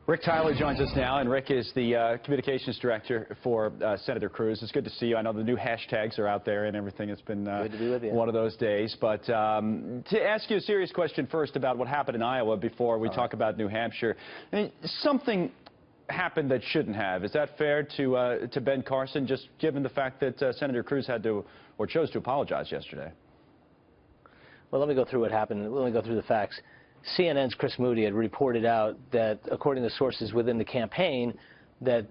Rick Tyler joins us now, and Rick is the communications director for Senator Cruz. It's good to see you. I know the new hashtags are out there and everything. It's been good to be with you. One of those days. But to ask you a serious question first about what happened in Iowa before we talk about New Hampshire. I mean, something happened that shouldn't have. Is that fair to Ben Carson, just given the fact that Senator Cruz had to or chose to apologize yesterday? Well, let me go through what happened. Let me go through the facts. CNN's Chris Moody had reported out that, according to sources within the campaign, that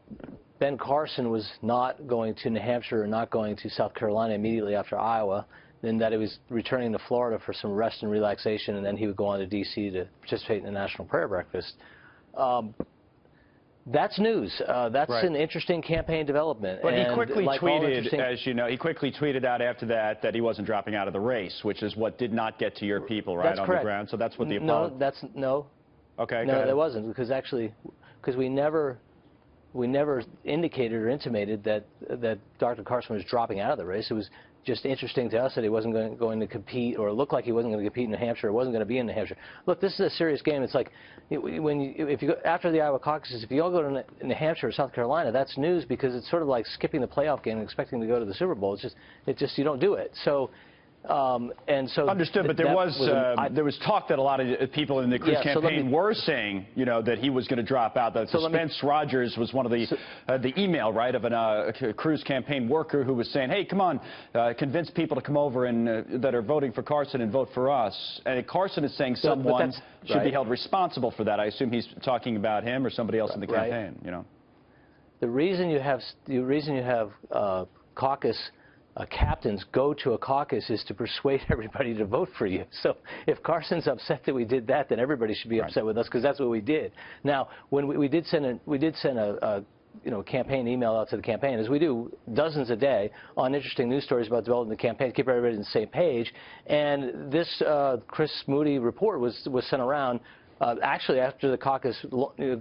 Ben Carson was not going to New Hampshire or not going to South Carolina immediately after Iowa, and that he was returning to Florida for some rest and relaxation, and then he would go on to D.C. to participate in the National Prayer Breakfast. That's news. That's an interesting campaign development. But he quickly tweeted, as you know, he quickly tweeted out after that he wasn't dropping out of the race, which is what did not get to your people, right, on the ground. So that's what the apology. No. Okay. No, that wasn't, because we never indicated or intimated that Dr. Carson was dropping out of the race. It was just interesting to us that he wasn't going to compete, or it looked like he wasn't going to compete in New Hampshire, or wasn't going to be in New Hampshire. Look, this is a serious game. It's like if you go after the Iowa caucuses, if you all go to New Hampshire or South Carolina, that's news, because it's sort of like skipping the playoff game and expecting to go to the Super Bowl. It's just you don't do it. So. Understood, but there was talk that a lot of people in the Cruz campaign were saying, you know, that he was going to drop out. That Spence Rogers was one of the email, right, of a Cruz campaign worker who was saying, hey, come on, convince people to come over and that are voting for Carson and vote for us. And Carson is saying someone should be held responsible for that. I assume he's talking about him or somebody else in the campaign. You know, the reason you have caucus captains go to a caucus is to persuade everybody to vote for you. So if Carson's upset that we did that, then everybody should be upset with us, because that's what we did. Now, when we did send a campaign email out to the campaign, as we do dozens a day, on interesting news stories about developing the campaign, keep everybody on the same page. And this Chris Moody report was sent around actually after the caucus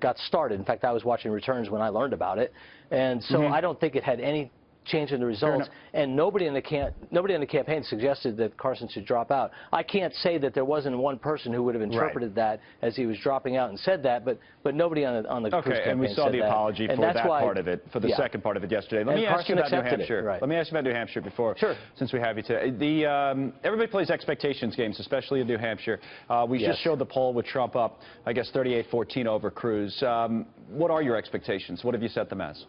got started. In fact, I was watching returns when I learned about it, and so I don't think it had any change in the results, and nobody in the campaign suggested that Carson should drop out. I can't say that there wasn't one person who would have interpreted that as he was dropping out and said that, but nobody on the Cruz campaign and we saw the apology for that part of it, for the second part of it yesterday. Let me ask you about New Hampshire. Let me ask you about New Hampshire before, since we have you today. Everybody plays expectations games, especially in New Hampshire. We just showed the poll with Trump up, I guess, 38-14 over Cruz. What are your expectations? What have you set them as?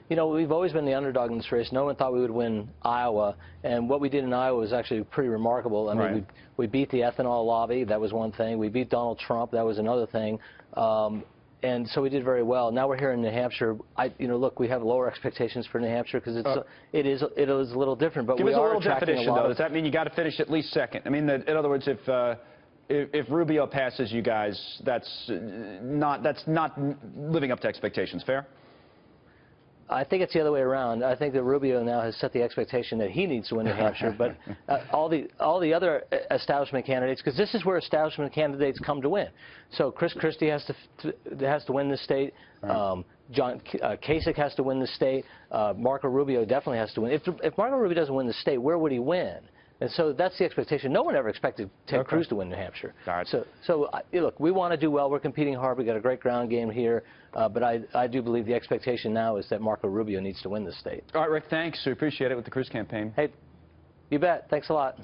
You know, we've always been the underdog in this race. No one thought we would win Iowa, and what we did in Iowa was actually pretty remarkable. I mean, we beat the ethanol lobby. That was one thing. We beat Donald Trump. That was another thing. And so we did very well. Now we're here in New Hampshire. Look, we have lower expectations for New Hampshire because it is a little different. But give us a little definition, though. Does that mean you got to finish at least second? I mean, in other words, if Rubio passes you guys, that's not living up to expectations. Fair? I think it's the other way around. I think that Rubio now has set the expectation that he needs to win New Hampshire, but all the other establishment candidates, because this is where establishment candidates come to win. So Chris Christie has to win the state. John Kasich has to win the state. Marco Rubio definitely has to win. If Marco Rubio doesn't win the state, where would he win? And so that's the expectation. No one ever expected Ted Cruz to win New Hampshire. So look, we want to do well. We're competing hard. We've got a great ground game here. But I do believe the expectation now is that Marco Rubio needs to win the state. All right, Rick, thanks. We appreciate it with the Cruz campaign. Hey, you bet. Thanks a lot.